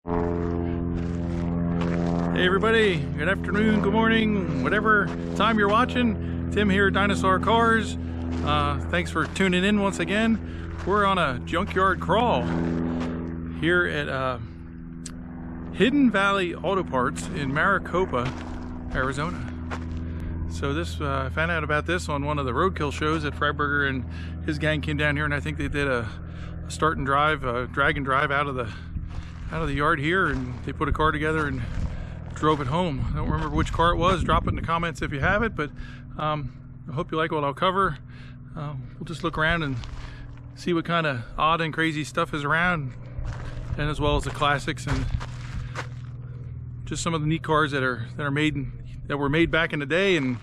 Hey everybody, good afternoon, good morning, whatever time you're watching. Tim here at Dinosaur Cars. Thanks for tuning in once again. We're on a junkyard crawl here at Hidden Valley Auto Parts in Maricopa, Arizona. So this, I found out about this on one of the roadkill shows that Freiberger and his gang came down here, and I think they did a start and drive, drag and drive out of the yard here, and they put a car together and drove it home. I don't remember which car it was. Drop it in the comments if you have it, but I hope you like what I'll cover. We'll just look around and see what kind of odd and crazy stuff is around, and as well as the classics and just some of the neat cars that were made back in the day and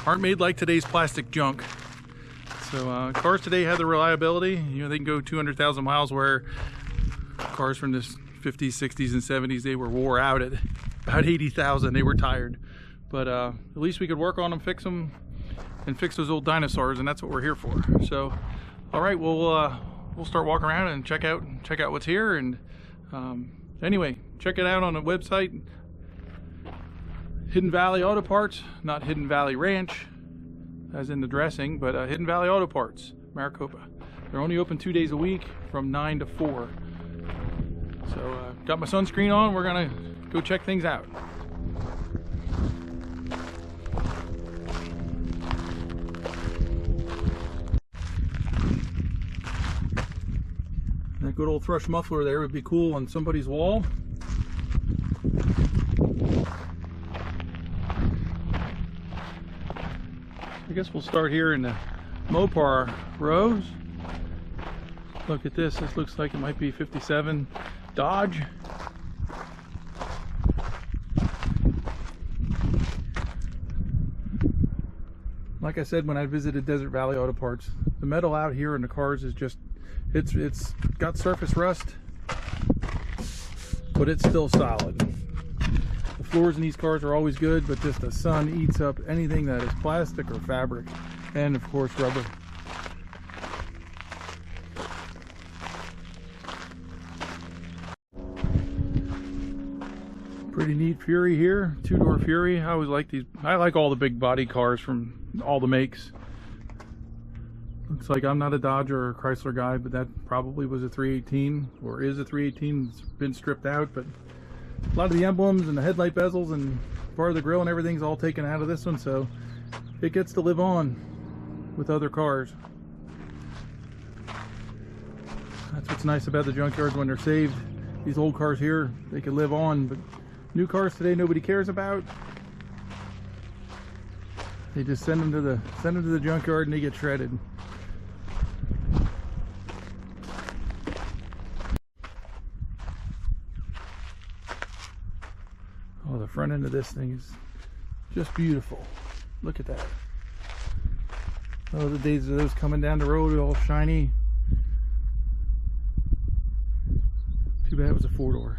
aren't made like today's plastic junk. So cars today have the reliability. You know, they can go 200,000 miles, where cars from this 50s, 60s, and 70s, they were wore out at about 80,000. They were tired, but at least we could work on them, fix them, and fix those old dinosaurs, and that's what we're here for. So, all right, we'll start walking around and check out what's here. And anyway, check it out on the website, Hidden Valley Auto Parts, not Hidden Valley Ranch, as in the dressing, but Hidden Valley Auto Parts, Maricopa. They're only open 2 days a week from 9 to 4. So got my sunscreen on. We're gonna go check things out. That good old thrush muffler there would be cool on somebody's wall. I guess we'll start here in the Mopar rows. Look at this. This looks like it might be 57 Dodge. Like I said when I visited Desert Valley Auto Parts, the metal out here in the cars is just, it's got surface rust, but it's still solid. The floors in these cars are always good, but just the sun eats up anything that is plastic or fabric, and of course rubber. Pretty neat Fury here, two-door Fury. I always like these. I like all the big body cars from all the makes. Looks like I'm not a Dodge or a Chrysler guy, but that probably was a 318, or is a 318. It's been stripped out, but a lot of the emblems and the headlight bezels and part of the grill and everything's all taken out of this one, so it gets to live on with other cars. That's what's nice about the junkyards when they're saved. These old cars here, they can live on, but new cars today nobody cares about. They just send them to the junkyard and they get shredded. Oh, the front end of this thing is just beautiful. Look at that. Oh, the days of those coming down the road all shiny. Too bad it was a four-door.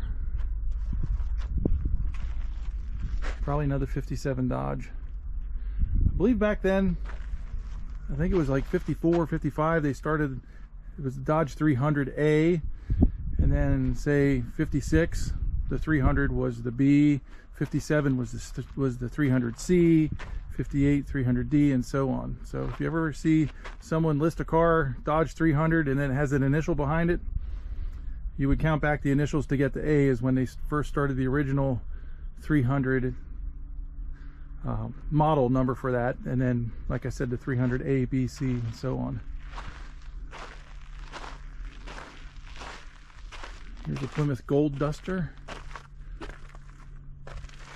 Probably another 57 Dodge. I believe back then, I think it was like 54, 55, they started, it was the Dodge 300A, and then say 56, the 300 was the B, 57 was the 300C, 58, 300D, and so on. So if you ever see someone list a car, Dodge 300, and then it has an initial behind it, you would count back the initials to get the A is when they first started the original 300 model number for that, and then like I said, the 300A, B, C, and so on. Here's a Plymouth Gold Duster.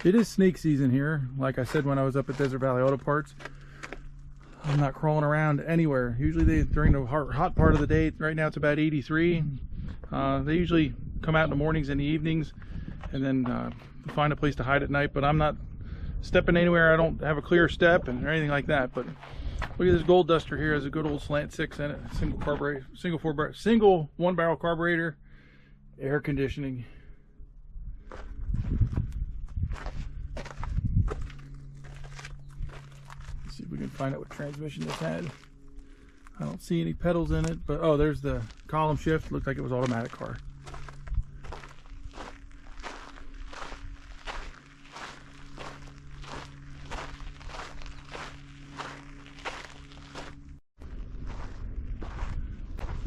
It is snake season here. Like I said when I was up at Desert Valley Auto Parts, I'm not crawling around anywhere. Usually during the hot part of the day, right now it's about 83. They usually come out in the mornings and the evenings, and then find a place to hide at night, but I'm not stepping anywhere. I don't have a clear step or anything like that. But look at this Gold Duster here. Has a good old slant six in it, single carburetor, single one barrel carburetor, air conditioning. Let's see if we can find out what transmission this had. I don't see any pedals in it, but oh, there's the column shift. Looked like it was automatic car.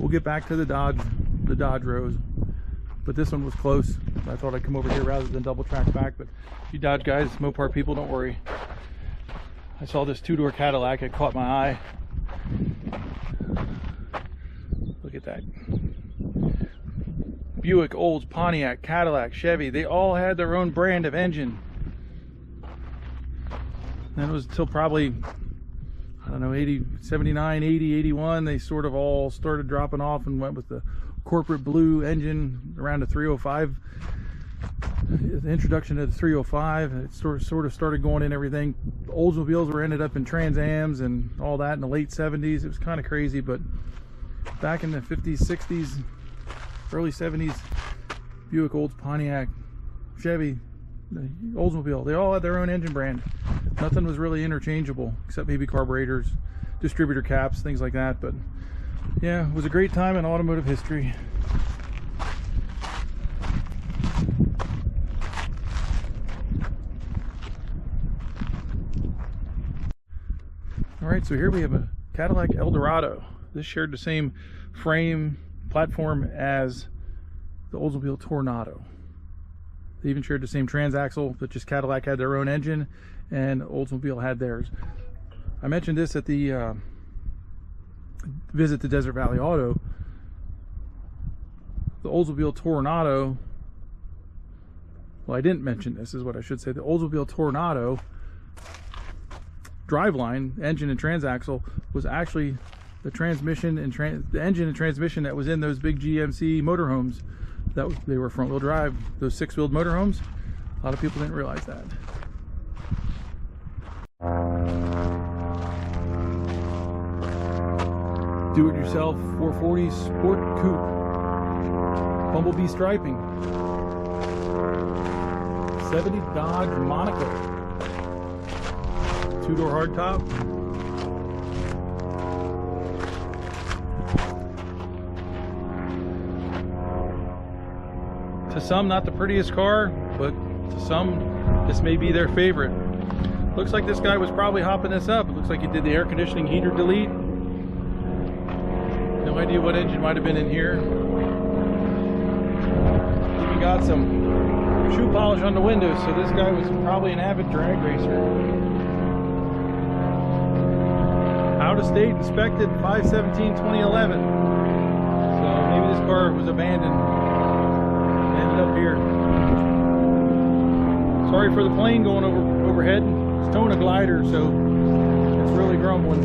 we'll get back to the Dodge rows. But this one was close. I thought I'd come over here rather than double track back. But you Dodge guys, Mopar people, don't worry. I saw this two-door Cadillac. It caught my eye. Look at that. Buick, Olds, Pontiac, Cadillac, Chevy, they all had their own brand of engine. And it was until probably, I don't know, 79, 80, 81, they sort of all started dropping off and went with the corporate blue engine around the 305. The introduction to the 305, it sort of started going in everything. Oldsmobiles were ended up in Trans Ams and all that in the late 70s. It was kind of crazy, but back in the 50s, 60s, early 70s, Buick, Olds, Pontiac, Chevy, Oldsmobile, they all had their own engine brand. Nothing was really interchangeable except maybe carburetors, distributor caps, things like that. But yeah, it was a great time in automotive history. Alright, so here we have a Cadillac Eldorado. This shared the same frame platform as the Oldsmobile Tornado. They even shared the same transaxle, but just Cadillac had their own engine and Oldsmobile had theirs. I mentioned this at the visit to Desert Valley Auto. The Oldsmobile Tornado, well, I didn't mention this, is what I should say. The Oldsmobile Tornado driveline, engine and transaxle, was actually the transmission and the engine and transmission that was in those big GMC motorhomes. They were front wheel drive, those 6-wheeled motorhomes. A lot of people didn't realize that. Do-it-yourself 440 Sport Coupe, Bumblebee striping, 70 Dodge Monaco, 2-door hardtop. To some, not the prettiest car, but to some, this may be their favorite. Looks like this guy was probably hopping this up. It looks like he did the air conditioning heater delete. No idea what engine might have been in here. Even got some shoe polish on the windows, so this guy was probably an avid drag racer. Out of state, inspected 5/17/2011. So maybe this car was abandoned. Ended up here. Sorry for the plane going overhead. It's towing a glider, so it's really grumbling.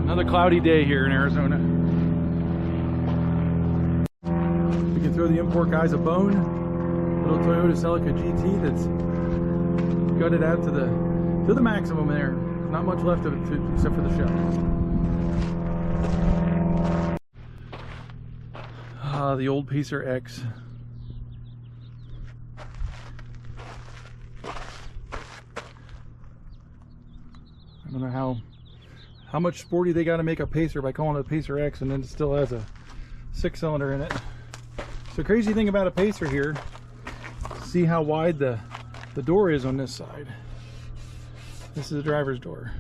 Another cloudy day here in Arizona. We can throw the import guys a bone. Little Toyota Celica GT that's gutted out to the maximum there. Not much left of it except for the shell. The old Pacer X. I don't know how much sporty they got to make a Pacer by calling it a Pacer X, and then it still has a 6-cylinder in it. So crazy thing about a Pacer here, see how wide the door is on this side. This is the driver's door.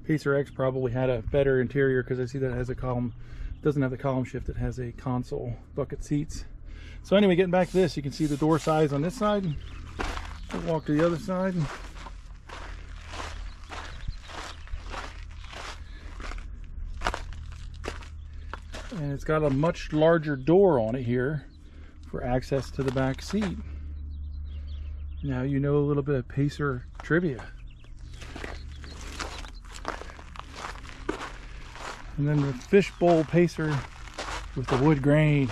Pacer X probably had a better interior because I see that it has a column. It doesn't have the column shift, it has a console, bucket seats. So anyway, getting back to this, you can see the door size on this side. We'll walk to the other side. And it's got a much larger door on it here for access to the back seat. Now you know a little bit of Pacer trivia. And then the fishbowl Pacer with the wood grain.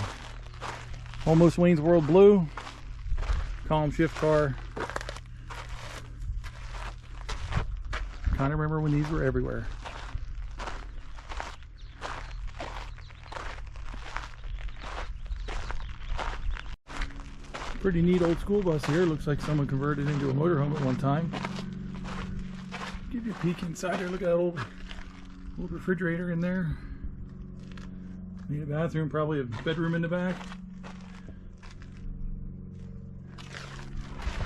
Almost Wayne's World blue. Column shift car. Kind of remember when these were everywhere. Pretty neat old school bus here. Looks like someone converted it into a motorhome at one time. Give you a peek inside there. Look at that old refrigerator in there. Need a bathroom, probably a bedroom in the back.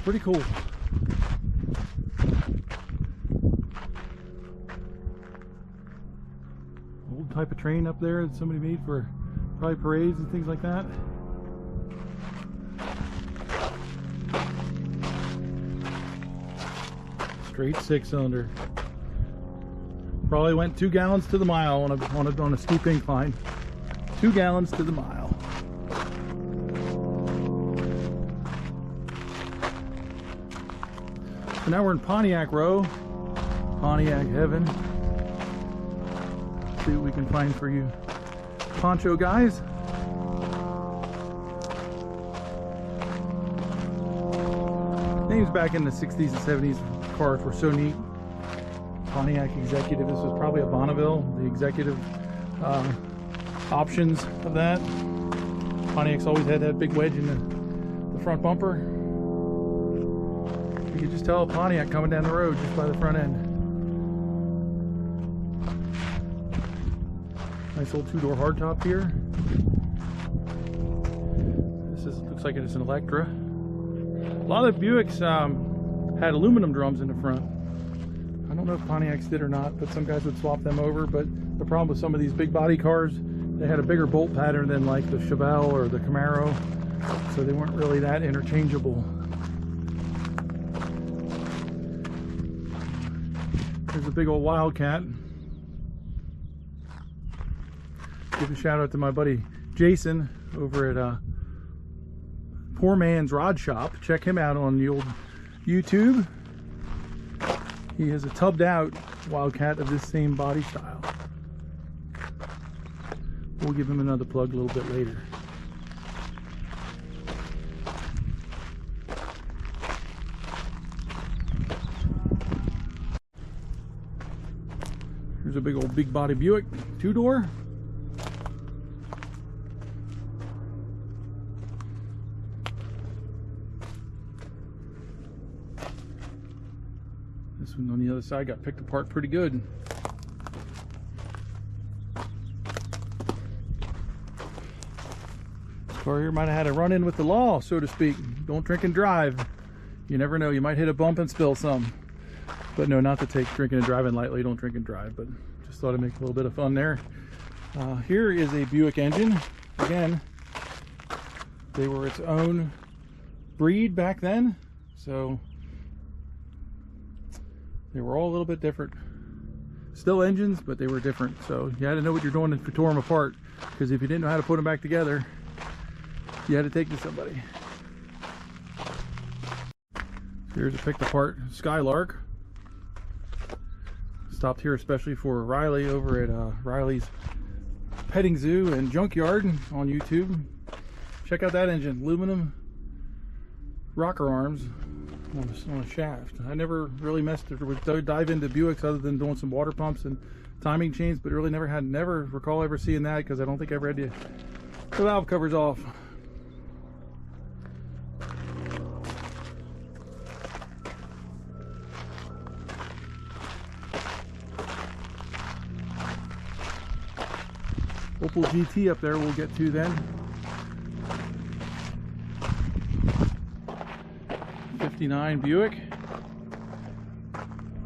pretty cool. Old type of train up there that somebody made for probably parades and things like that. Straight 6-cylinder. Probably went 2 gallons to the mile on a steep incline. 2 gallons to the mile. So now we're in Pontiac Row, Pontiac heaven. Let's see what we can find for you poncho guys. Names back in the 60s and 70s, cars were so neat. Pontiac Executive, this was probably a Bonneville, the executive options of that. Pontiac's always had that big wedge in the front bumper. You could just tell a Pontiac coming down the road just by the front end. Nice old 2-door hardtop here. Looks like it's an Electra. A lot of Buicks had aluminum drums in the front. I don't know if Pontiacs did or not, but some guys would swap them over. But the problem with some of these big body cars, they had a bigger bolt pattern than like the Chevelle or the Camaro, so they weren't really that interchangeable. There's a big old Wildcat. Give a shout out to my buddy Jason over at Poor Man's Rod Shop. Check him out on the old YouTube. He has a tubbed out Wildcat of this same body style. We'll give him another plug a little bit later. Here's a big old big body Buick 2-door. This one on the other side got picked apart pretty good. This car here might have had a run-in with the law, so to speak. Don't drink and drive. You never know, you might hit a bump and spill some. But no, not to take drinking and driving lightly. Don't drink and drive, but just thought I'd make a little bit of fun there. Here is a Buick engine. Again, they were its own breed back then, so they were all a little bit different. Still engines, but they were different. So you had to know what you're doing if you tore them apart, because if you didn't know how to put them back together, you had to take to somebody. Here's a picked apart Skylark. Stopped here especially for Riley over at Riley's Petting Zoo and Junkyard on YouTube. Check out that engine, aluminum rocker arms on a shaft. I never really dive into Buicks other than doing some water pumps and timing chains, but really never recall ever seeing that, because I don't think I ever had the valve covers off. Opel GT up there we'll get to then. 59 Buick.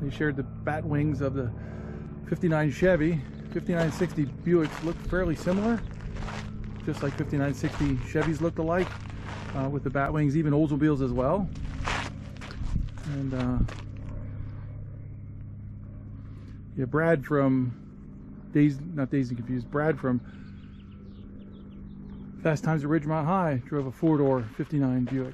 They shared the bat wings of the 59 Chevy. 5960 Buicks look fairly similar, just like 5960 Chevys looked alike, with the bat wings, even Oldsmobiles as well. And yeah, Brad from not Dazed and Confused, Brad from Fast Times at Ridgemont High drove a 4-door 59 Buick.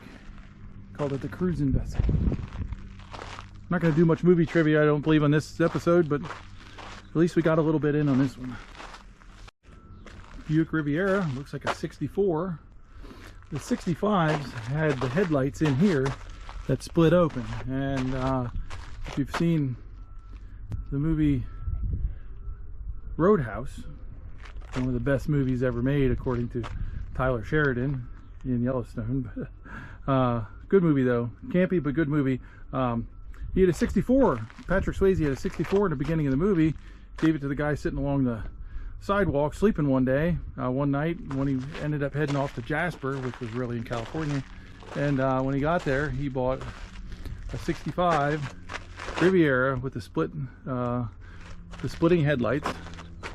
Called it the cruising vessel. I'm not going to do much movie trivia, I don't believe, on this episode, but at least we got a little bit in on this one. Buick Riviera, looks like a 64. The 65s had the headlights in here that split open, and if you've seen the movie Roadhouse, one of the best movies ever made according to Tyler Sheridan in Yellowstone. Good movie though, campy but good movie. He had a 64. Patrick Swayze had a 64 in the beginning of the movie. Gave it to the guy sitting along the sidewalk sleeping one night when he ended up heading off to Jasper, which was really in California. And when he got there, he bought a 65 Riviera with the splitting headlights.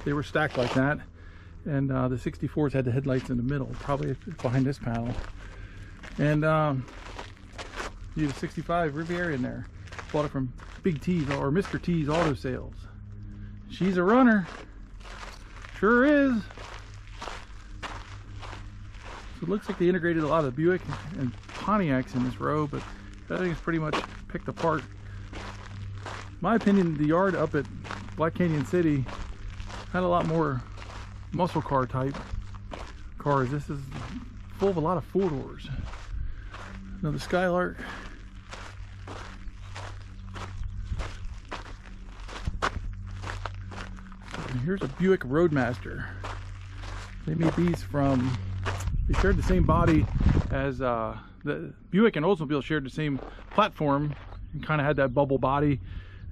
They were stacked like that, and the 64s had the headlights in the middle, probably behind this panel. And you have a 65 Riviera in there. Bought it from Big T's or Mr. T's Auto Sales. She's a runner, sure is. So it looks like they integrated a lot of the Buick and Pontiacs in this row, but I think it's pretty much picked apart. In my opinion, the yard up at Black Canyon City had a lot more muscle car type cars. This is full of a lot of four-doors. Another Skylark. And here's a Buick Roadmaster. They made these from, they shared the same body as the Buick and Oldsmobile shared the same platform and kind of had that bubble body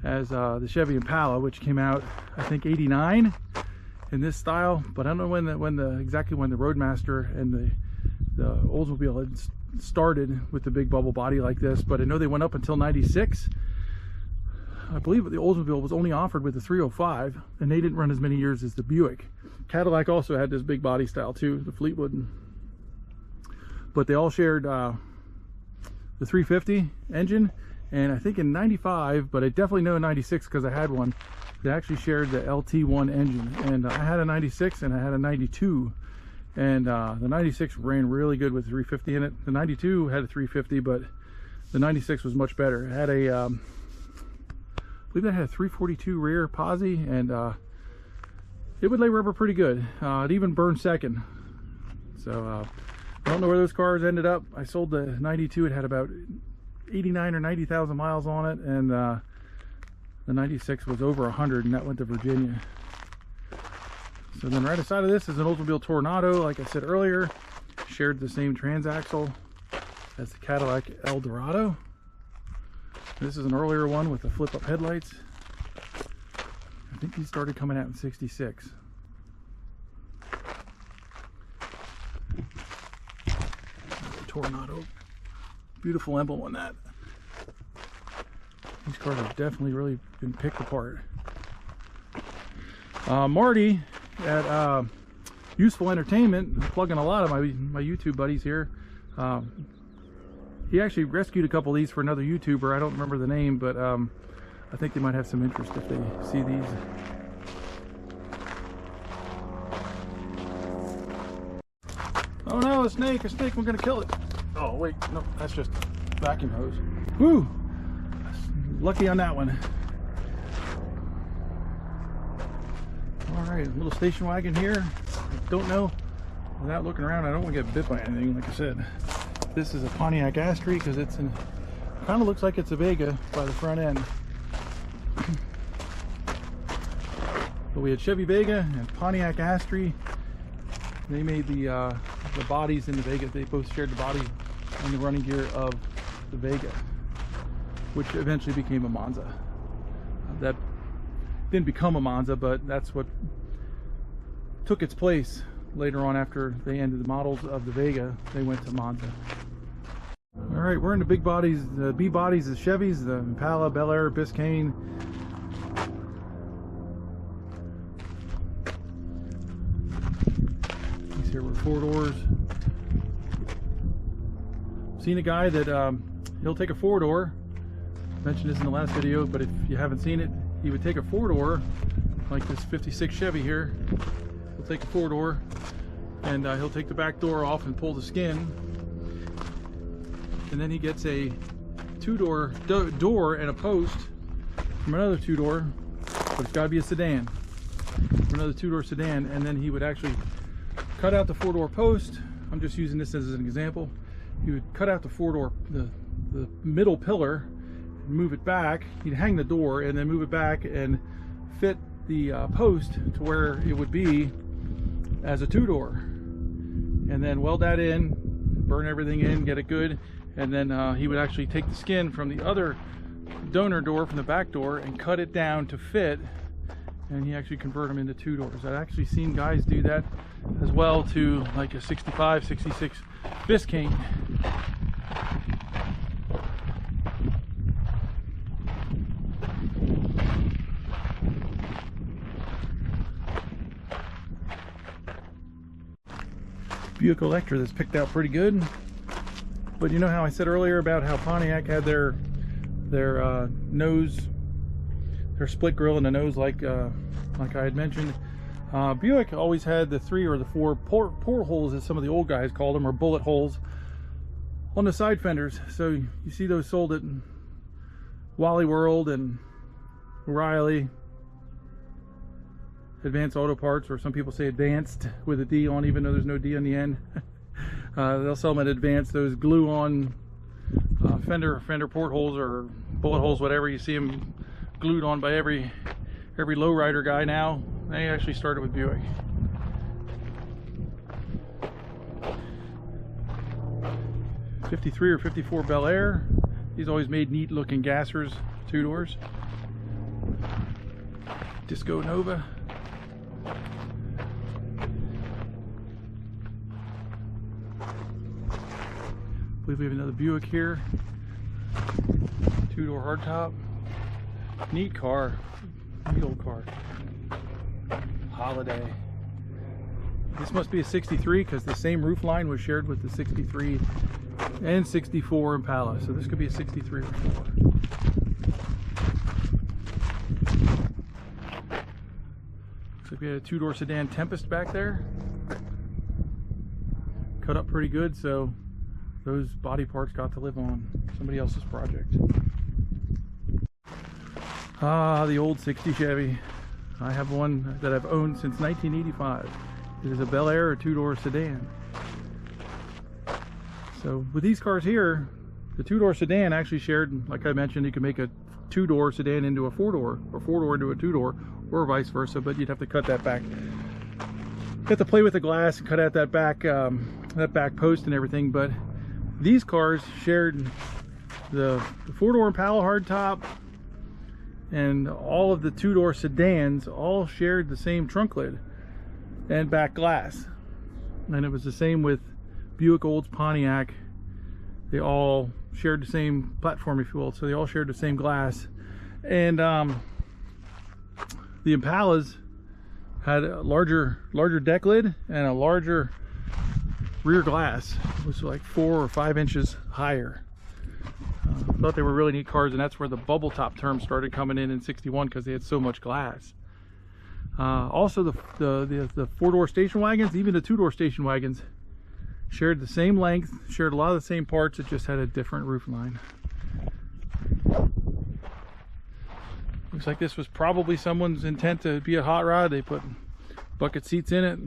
as the Chevy Impala, which came out I think '89 in this style. But I don't know exactly when the Roadmaster and the Oldsmobile had started with the big bubble body like this, but I know they went up until '96. I believe the Oldsmobile was only offered with the 305, and they didn't run as many years as the Buick. Cadillac also had this big body style too, the Fleetwood. But they all shared the 350 engine, and I think in '95, but I definitely know in '96 because I had one, they actually shared the LT1 engine. And I had a '96 and I had a '92. And the '96 ran really good with 350 in it. The '92 had a 350, but the '96 was much better. It had a, I believe that had a 342 rear posi, and it would lay rubber pretty good. It even burned second. So I don't know where those cars ended up. I sold the '92. It had about 89 or 90,000 miles on it, and the '96 was over 100, and that went to Virginia. So then right aside of this is an Oldsmobile Tornado, like I said earlier. Shared the same transaxle as the Cadillac Eldorado. This is an earlier one with the flip-up headlights. I think these started coming out in '66. Tornado. Beautiful emblem on that. These cars have definitely really been picked apart. Marty at Useful Entertainment, I'm plugging a lot of my YouTube buddies here. He actually rescued a couple of these for another YouTuber. I don't remember the name, but I think they might have some interest if they see these. Oh no, a snake, we're gonna kill it. Oh wait, no, that's just vacuum hose. Woo! Lucky on that one. Alright, a little station wagon here. I don't know, without looking around, I don't want to get bit by anything, like I said. This is a Pontiac Astri because it's in, kind of looks like it's a Vega by the front end. But we had Chevy Vega and Pontiac Astri. They made the bodies in the Vega. They both shared the body and the running gear of the Vega, which eventually became a Monza. That didn't become a Monza, but that's what took its place later on. After they ended the models of the Vega, they went to Monza. All right, we're in the big bodies, the B bodies, the Chevys, the Impala, Bel Air, Biscayne. These here were 4-doors. Seen a guy that he'll take a 4-door. Mentioned this in the last video, but if you haven't seen it, he would take a 4-door like this 56 Chevy here. He'll take a 4-door and he'll take the back door off and pull the skin, and then he gets a 2-door door and a post from another 2-door, but it's got to be a sedan, from another 2-door sedan, and then he would actually cut out the 4-door post. I'm just using this as an example. He would cut out the 4-door, the middle pillar, move it back. He'd hang the door and then move it back and fit the post to where it would be as a 2-door, and then weld that in, burn everything in, get it good, and then he would actually take the skin from the other donor door, from the back door, and cut it down to fit, and he actually convert them into 2-doors. I've actually seen guys do that as well to like a 65, 66 Biscayne. Buick Electra that's picked out pretty good. But you know how I said earlier about how Pontiac had their nose, their split grille in the nose, like I had mentioned. Buick always had the 3 or the 4 portholes, as some of the old guys called them, or bullet holes on the side fenders. So you see those sold at Wally World and O'Reilly, Advanced Auto Parts, or some people say Advanced with a D on, even though there's no D on the end. They'll sell them at Advanced. Those glue-on fender portholes or bullet holes, whatever. You see them glued on by every lowrider guy now. They actually started with Buick. '53 or '54 Bel Air. These always made neat looking gassers, 2 doors. Disco Nova. I believe we have another Buick here. 2-door hardtop. Neat car. Neat old car. Holiday. This must be a 63 because the same roof line was shared with the 63 and 64 Impala. So this could be a 63 or 4. Looks like we had a 2-door sedan Tempest back there. Cut up pretty good, so those body parts got to live on somebody else's project. Ah, the old 60 Chevy. I have one that I've owned since 1985. It is a Bel Air, a 2-door sedan. So with these cars here, the 2-door sedan actually shared, like I mentioned, you could make a 2-door sedan into a 4-door, or 4-door into a 2-door, or vice versa, but you'd have to cut that back. You have to play with the glass and cut out that back post and everything. But these cars shared the 4-door Impala hardtop, and all of the 2-door sedans all shared the same trunk lid and back glass. And it was the same with Buick, Olds, Pontiac. They all shared the same platform, if you will, so they all shared the same glass. And the Impalas had a larger deck lid and a larger rear glass. It was like 4 or 5 inches higher. I thought they were really neat cars, and that's where the bubble top term started coming in '61, because they had so much glass. Also, the 4-door station wagons, even the 2-door station wagons, shared the same length, shared a lot of the same parts. It just had a different roof line. Looks like this was probably someone's intent to be a hot rod. They put bucket seats in it.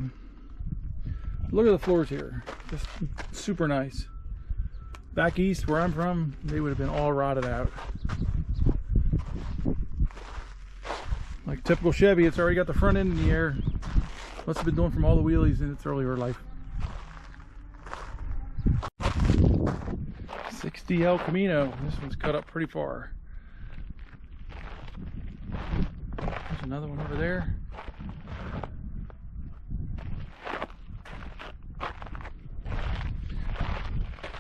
Look at the floors here, just super nice. Back east, where I'm from, they would have been all rotted out. Like typical Chevy, it's already got the front end in the air. Must have been doing from all the wheelies in its earlier life. 60 El Camino. This one's cut up pretty far. There's another one over there.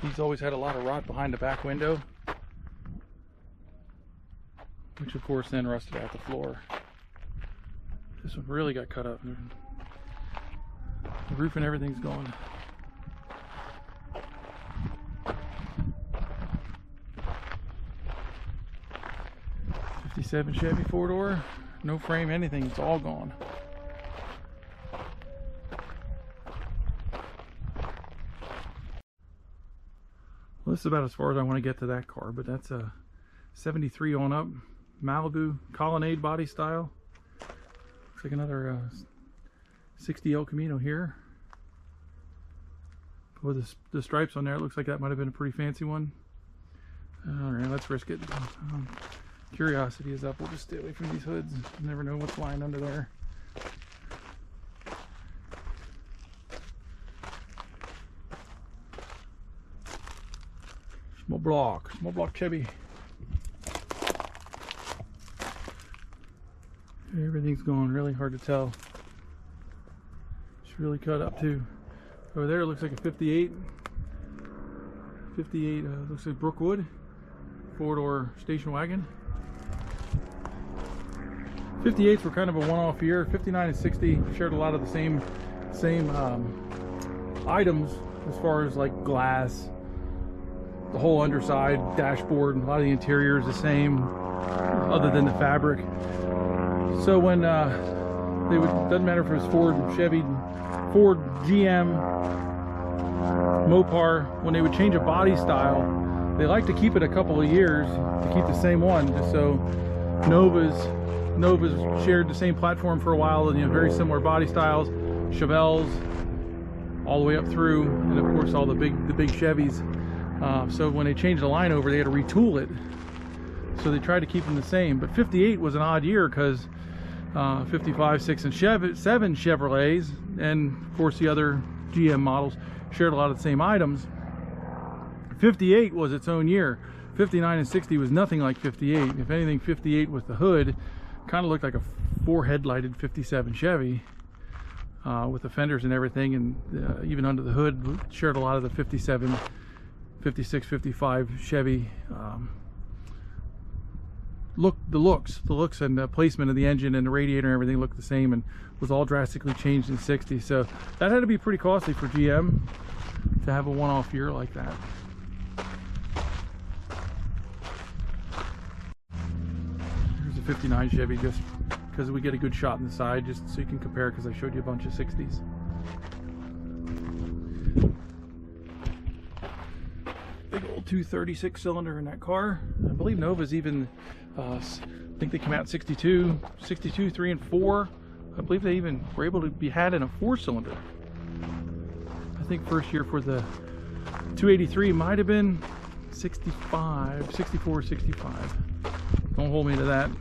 These always had a lot of rot behind the back window, which of course then rusted out the floor. This one really got cut up. The roof and everything's gone. '57 Chevy 4-door, no frame, anything, it's all gone. Well, this is about as far as I want to get to that car, but that's a 73 on up, Malibu Colonnade body style. Looks like another 60 El Camino here. With the stripes on there, it looks like that might have been a pretty fancy one. Alright, let's risk it. Curiosity is up. We'll just stay away from these hoods. You never know what's lying under there. Small block Chevy. Everything's going really hard to tell. It's really cut up too. Over there it looks like a 58. 58 looks like Brookwood 4-door station wagon. 58s were kind of a one-off year. 59 and 60 shared a lot of the same items as far as like glass, the whole underside, dashboard, a lot of the interior is the same other than the fabric. So when they would, doesn't matter if it was Ford, Chevy, Ford, GM, Mopar, when they would change a body style, they like to keep it a couple of years to keep the same one. So Nova's shared the same platform for a while, and very similar body styles. Chevelles all the way up through, and of course all the big Chevys. So when they changed the line over, they had to retool it. So they tried to keep them the same. But 58 was an odd year because 55, 6, and 7 Chevrolets, and of course the other GM models shared a lot of the same items. 58 was its own year. 59 and 60 was nothing like 58. If anything, 58 was the hood. Kind of looked like a 4-headlighted 57 Chevy with the fenders and everything, and even under the hood shared a lot of the 57, 56, 55 Chevy the looks and the placement of the engine and the radiator and everything looked the same, and was all drastically changed in 60. So that had to be pretty costly for GM to have a one-off year like that. Here's a 59 Chevy, just because we get a good shot in the side, just so you can compare, because I showed you a bunch of 60s. Big old 236 cylinder in that car. I believe Nova's even, I think they come out 62, 3 and 4. I believe they even were able to be had in a 4-cylinder. I think first year for the 283 might have been 65, 64, 65. Don't hold me to that.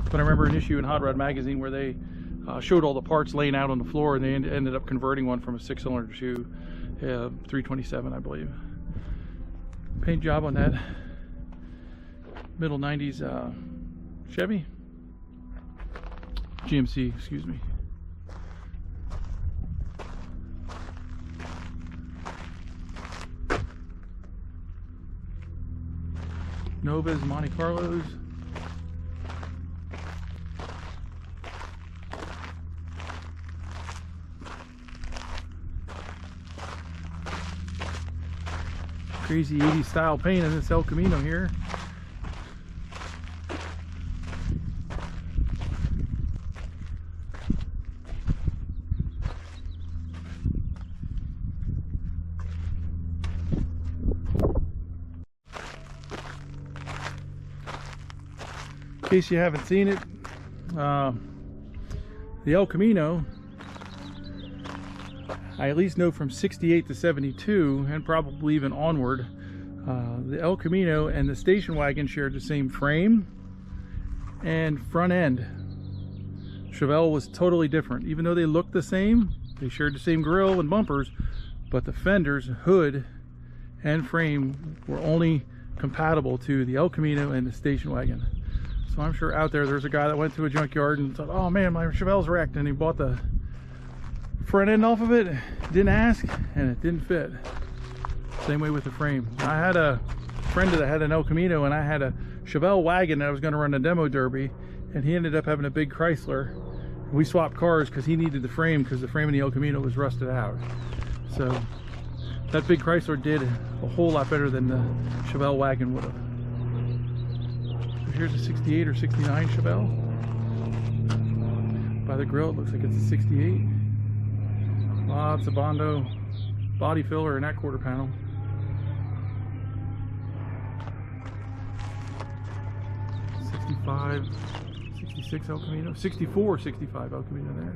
But I remember an issue in Hot Rod Magazine where they showed all the parts laying out on the floor, and they ended up converting one from a 6-cylinder to 327, I believe. Paint job on that middle 90s Chevy, GMC, excuse me. Novas, Monte Carlos. Crazy 80s style paint in this El Camino here. In case you haven't seen it, the El Camino, I at least know from 68 to 72, and probably even onward, the El Camino and the station wagon shared the same frame and front end. Chevelle was totally different. Even though they looked the same, they shared the same grille and bumpers, but the fenders, hood, and frame were only compatible to the El Camino and the station wagon. So I'm sure out there's a guy that went to a junkyard and thought, oh man, my Chevelle's wrecked, and he bought the front end off of it, didn't ask, and it didn't fit. Same way with the frame. I had a friend that had an El Camino, and I had a Chevelle wagon that I was going to run a demo derby, and he ended up having a big Chrysler. We swapped cars because he needed the frame, because the frame in the El Camino was rusted out. So that big Chrysler did a whole lot better than the Chevelle wagon would have. So here's a 68 or 69 Chevelle. By the grill, it looks like it's a 68. Lots of Bondo body filler in that quarter panel. '65, 66 El Camino, 64, 65 El Camino there.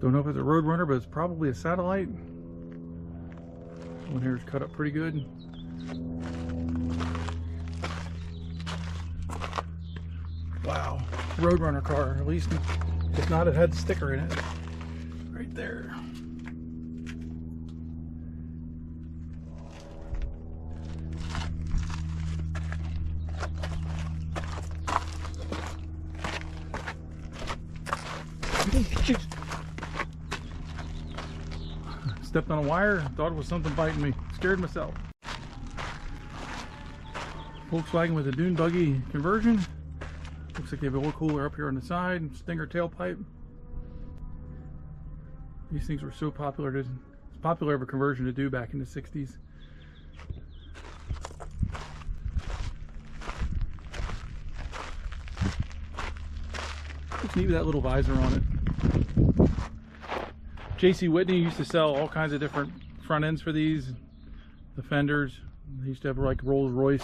Don't know if it's a Roadrunner, but it's probably a Satellite. One here is cut up pretty good. Wow, Roadrunner car. At least, if not, it had the sticker in it. Right there. Stepped on a wire, thought it was something biting me. Scared myself. Volkswagen with a Dune buggy conversion. Looks like they have a oil cooler up here on the side, Stinger tailpipe. These things were so popular. It's popular of a conversion to do back in the 60s. Looks neat with that little visor on it. J.C. Whitney used to sell all kinds of different front ends for these. The fenders. They used to have like Rolls Royce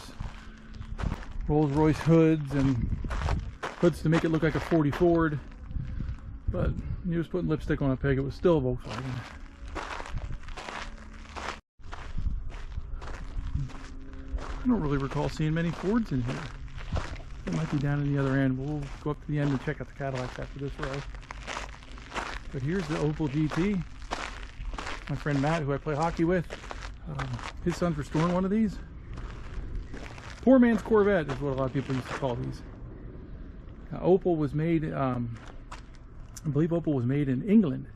hoods and hoods to make it look like a 40 Ford. But he was putting lipstick on a pig. It was still a Volkswagen. I don't really recall seeing many Fords in here. It might be down in the other end. We'll go up to the end and check out the Cadillacs after this row. But here's the Opel GT. My friend Matt, who I play hockey with, his son's restoring one of these. Poor man's Corvette is what a lot of people used to call these. Opel was made, I believe Opel was made in England,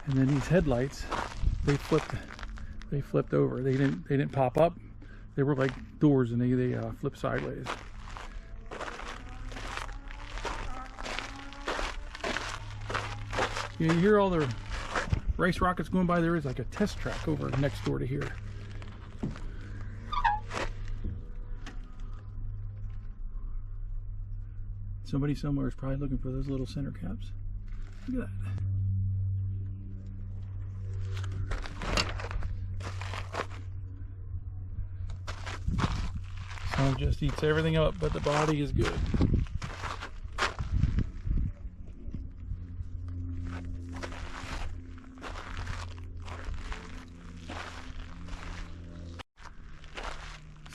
and then these headlights, they flipped over. They didn't pop up. They were like doors, and they flipped sideways. You hear all the race rockets going by. There is like a test track over next door to here. Somebody somewhere is probably looking for those little center caps. Look at that. Sun just eats everything up, but the body is good.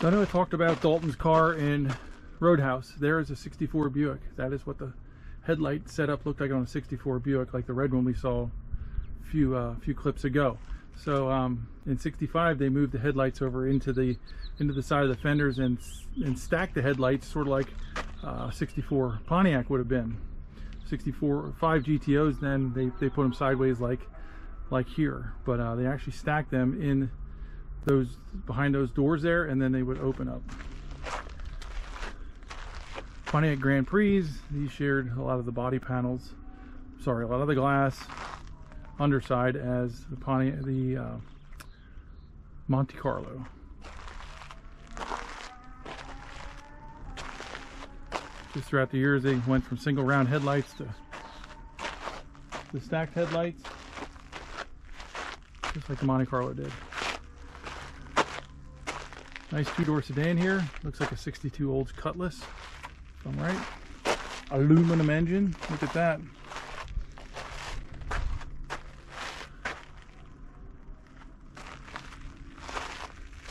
So I know I talked about Dalton's car in Roadhouse. There is a 64 Buick. That is what the headlight setup looked like on a 64 Buick, like the red one we saw a few clips ago. So in 65 they moved the headlights over into the side of the fenders and stacked the headlights, sort of like 64 Pontiac would have been. 64 5 GTOs, then they put them sideways like here, but they actually stacked them in those behind those doors there, and then they would open up. Pontiac Grand Prix, these shared a lot of the body panels, sorry, a lot of the glass underside as the Pontiac, the Monte Carlo. Just throughout the years they went from single round headlights to the stacked headlights, just like the Monte Carlo did. Nice two-door sedan here. Looks like a 62 Olds Cutlass, if I'm right. Aluminum engine. Look at that.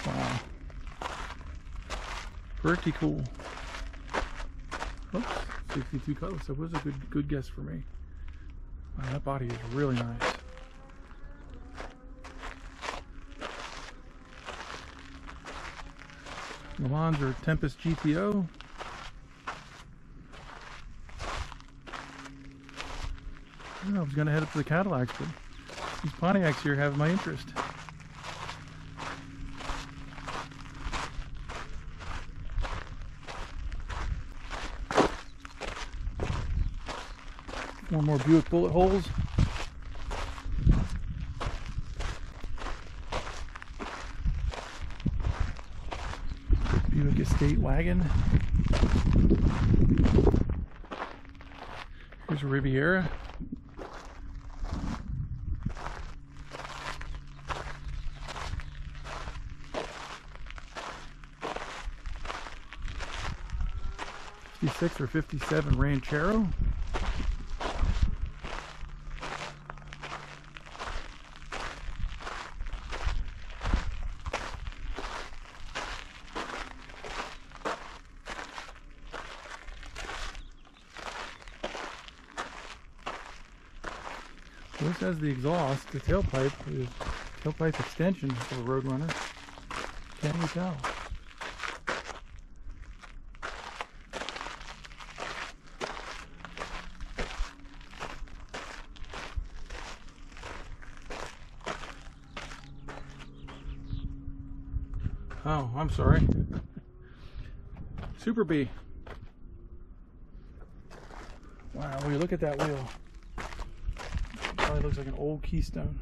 Wow. Pretty cool. Oops, 62 Cutlass. That was a good guess for me. Wow, that body is really nice. Le Mans or Tempest GTO. I was going to head up to the Cadillacs, but these Pontiacs here have my interest. One more Buick bullet holes. Buick Estate wagon. Here's a Riviera. '56 or '57 Ranchero. This has the exhaust, the tailpipe is tailpipe extension for a Roadrunner. Can't you tell? Oh, I'm sorry. Super B. Wow, will you look at that wheel? Probably looks like an old Keystone.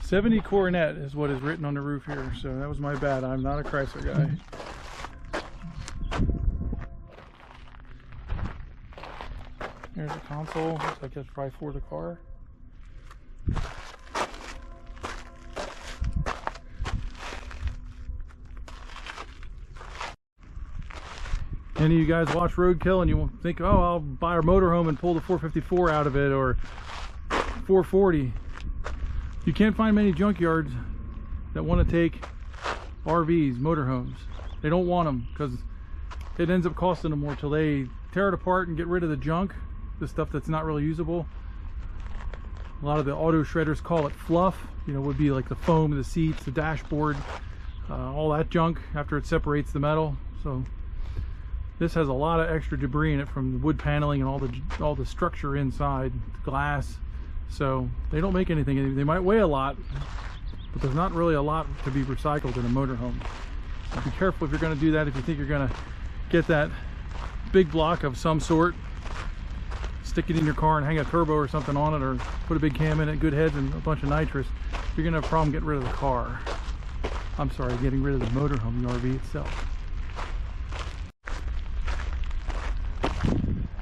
70 Coronet is what is written on the roof here, so that was my bad. I'm not a Chrysler guy. There's a console. Looks like that's probably for the car. Any of you guys watch Roadkill and you think, oh, I'll buy a motorhome and pull the 454 out of it, or 440. You can't find many junkyards that want to take RVs, motorhomes. They don't want them because it ends up costing them more till they tear it apart and get rid of the junk, the stuff that's not really usable. A lot of the auto shredders call it fluff. You know, would be like the foam, the seats, the dashboard, all that junk after it separates the metal. So this has a lot of extra debris in it from the wood paneling and all the structure inside, the glass. So they don't make anything. They might weigh a lot, but there's not really a lot to be recycled in a motorhome. So be careful if you're going to do that. If you think you're going to get that big block of some sort, stick it in your car and hang a turbo or something on it, or put a big cam in it, good heads and a bunch of nitrous, you're going to have a problem getting rid of the car. I'm sorry, getting rid of the motorhome, the RV itself.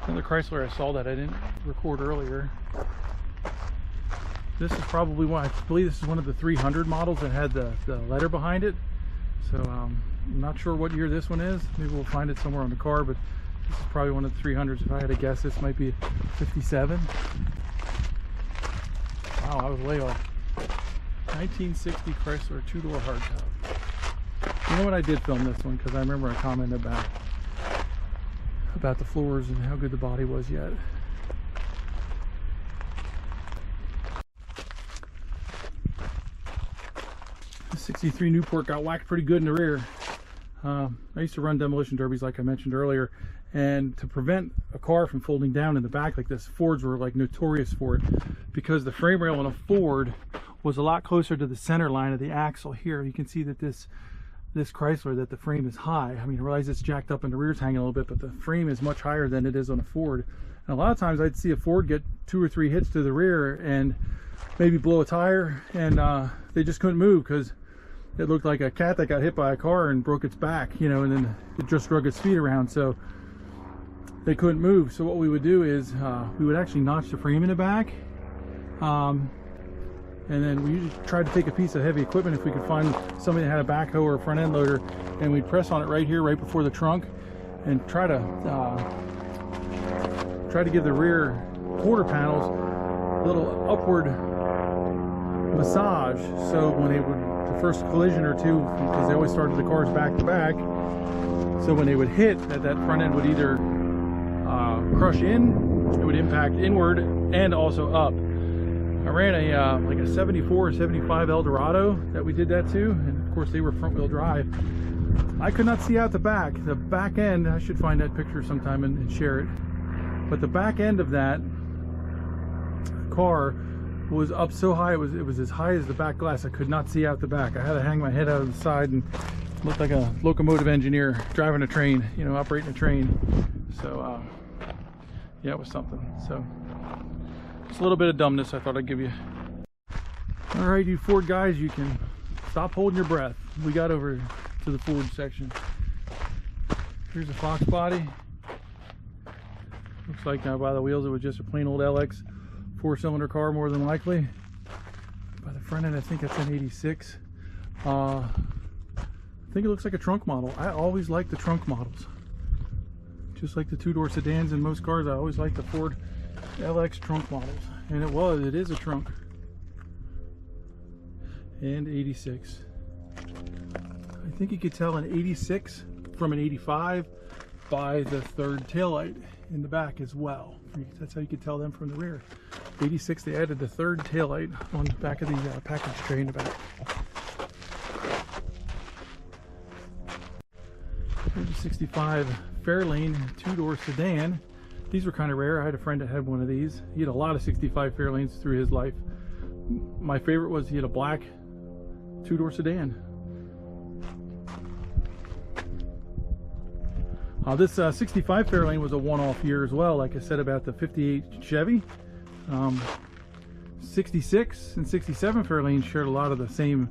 Another Chrysler I saw that I didn't record earlier. This is probably one, I believe this is one of the 300 models that had the letter behind it. So I'm not sure what year this one is. Maybe we'll find it somewhere on the car, but this is probably one of the 300s. If I had to guess, this might be 57. Wow, I was way off. 1960 Chrysler two-door hardtop. You know what, I did film this one because I remember a comment about the floors and how good the body was yet. The 63 Newport got whacked pretty good in the rear. I used to run demolition derbies like I mentioned earlier, and to prevent a car from folding down in the back like this, Fords were like notorious for it, because the frame rail on a Ford was a lot closer to the center line of the axle here. You can see that this Chrysler, that the frame is high. I mean, I realize it's jacked up and the rear's hanging a little bit, but the frame is much higher than it is on a Ford. And a lot of times I'd see a Ford get 2 or 3 hits to the rear and maybe blow a tire, and they just couldn't move because it looked like a cat that got hit by a car and broke its back, you know, and then it just drug its feet around, so they couldn't move. So what we would do is we would actually notch the frame in the back, and then we usually tried to take a piece of heavy equipment if we could find somebody that had a backhoe or a front end loader, and we'd press on it right here, right before the trunk, and try to give the rear quarter panels a little upward massage, so when they would, the first collision or two, because they always started the cars back to back, so when they would hit, that front end would either crush in, it would impact inward and also up. I ran a like a 74 or 75 Eldorado that we did that to, and of course they were front wheel drive. I could not see out the back. The back end, I should find that picture sometime and share it, but the back end of that car was up so high, it was as high as the back glass. I could not see out the back. I had to hang my head out of the side and looked like a locomotive engineer driving a train, you know, operating a train. So yeah, it was something. So just a little bit of dumbness I thought I'd give you. All right, you Ford guys, you can stop holding your breath. We got over to the Ford section. Here's a Fox body. Looks like now by the wheels it was just a plain old LX 4-cylinder car, more than likely. By the front end, I think that's an 86. I think it looks like a trunk model. I always like the trunk models. Just like the 2-door sedans in most cars, I always like the Ford LX trunk models. And it is a trunk. And 86. I think you could tell an 86 from an 85 by the third taillight in the back as well. That's how you could tell them from the rear. 86, they added the third taillight on the back of the package tray in the back. Here's a 65 Fairlane 2-door sedan. These were kind of rare. I had a friend that had one of these. He had a lot of 65 Fairlanes through his life. My favorite was he had a black 2-door sedan. This 65 Fairlane was a one-off year as well, like I said about the 58 Chevy. 66 and 67 Fairlane shared a lot of the same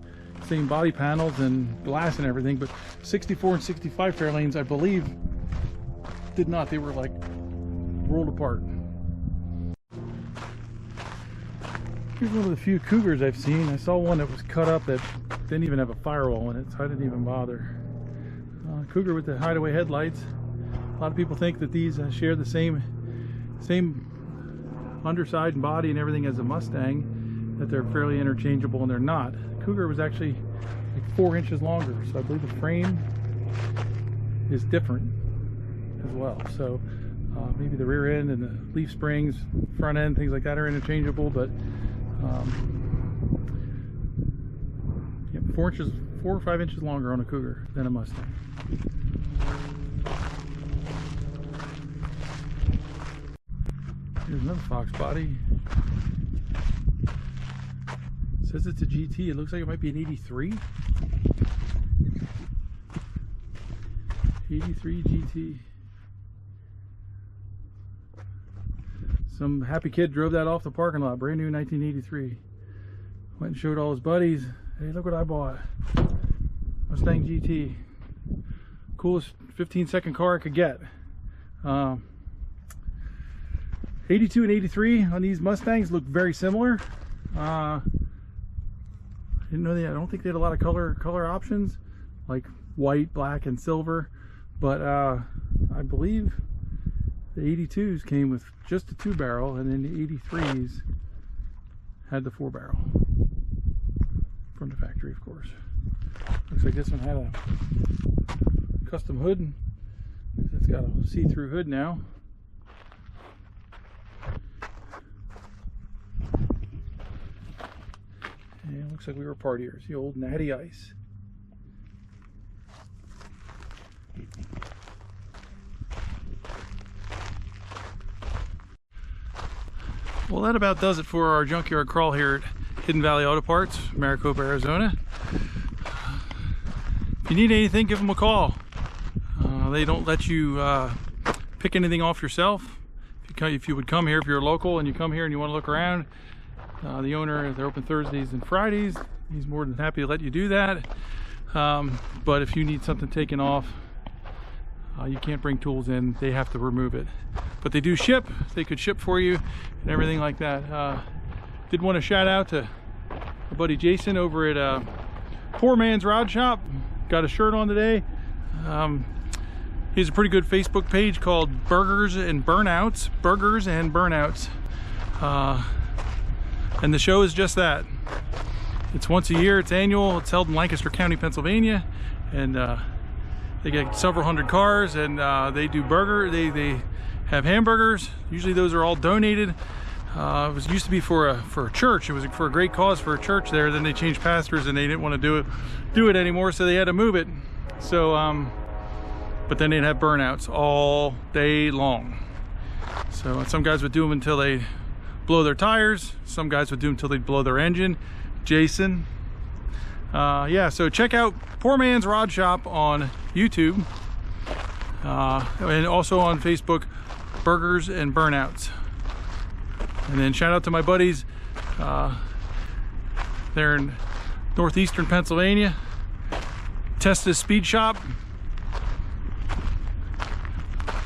body panels and glass and everything, but 64 and 65 Fairlanes, I believe, did not. They were like rolled apart. Here's one of the few Cougars I've seen. I saw one that was cut up that didn't even have a firewall in it, so I didn't even bother. Cougar with the hideaway headlights. A lot of people think that these share the same underside and body and everything as a Mustang, that they're fairly interchangeable, and they're not. Cougar was actually like 4 inches longer, so I believe the frame is different as well. So maybe the rear end and the leaf springs, front end, things like that are interchangeable, but yeah, 4 or 5 inches longer on a Cougar than a Mustang. Here's another Fox body. It says it's a GT. It looks like it might be an 83. 83 GT. Some happy kid drove that off the parking lot, brand new 1983. Went and showed all his buddies. Hey, look what I bought. Mustang GT. Coolest 15-second car I could get. 82 and 83 on these Mustangs look very similar. I didn't know I don't think they had a lot of color options, like white, black, and silver. But I believe the 82s came with just a 2-barrel, and then the 83s had the 4-barrel from the factory, of course. Looks like this one had a custom hood. It's got a see-through hood now. And it looks like we were partiers, the old Natty Ice. Well, that about does it for our junkyard crawl here at Hidden Valley Auto Parts, Maricopa, Arizona. If you need anything, give them a call. They don't let you pick anything off yourself. If you would come here, if you're local and you come here and you want to look around, the owner, they're open Thursdays and Fridays. He's more than happy to let you do that. But if you need something taken off, you can't bring tools in. They have to remove it. But they do ship. They could ship for you and everything like that. Did want to shout out to my buddy Jason over at Poor Man's Rod Shop. Got a shirt on today. He has a pretty good Facebook page called Burgers and Burnouts. Burgers and Burnouts. And the show is just that. It's once a year, it's annual, it's held in Lancaster County, Pennsylvania, and they get several hundred cars, and they do they have hamburgers. Usually those are all donated. It used to be for a church. It was for a great cause for a church there. Then they changed pastors and they didn't want to do it anymore, so they had to move it. So but then they'd have burnouts all day long. So some guys would do them until they blow their tires. Some guys would do them until they blow their engine. Jason. Yeah, so check out Poor Man's Rod Shop on YouTube. And also on Facebook, Burgers and Burnouts. And then shout out to my buddies. They're in northeastern Pennsylvania. Testa's Speed Shop.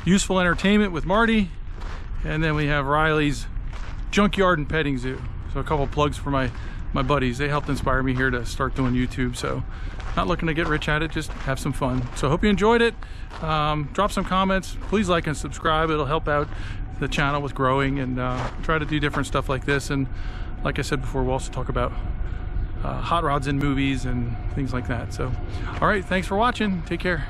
Useful Entertainment with Marty. And then we have Riley's Junkyard and Petting Zoo. So a couple plugs for my buddies. They helped inspire me here to start doing YouTube. So not looking to get rich at it, just have some fun. So hope you enjoyed it. Drop some comments. Please like and subscribe. It'll help out the channel with growing, and try to do different stuff like this. And like I said before, we'll also talk about hot rods in movies and things like that. So all right, thanks for watching. Take care.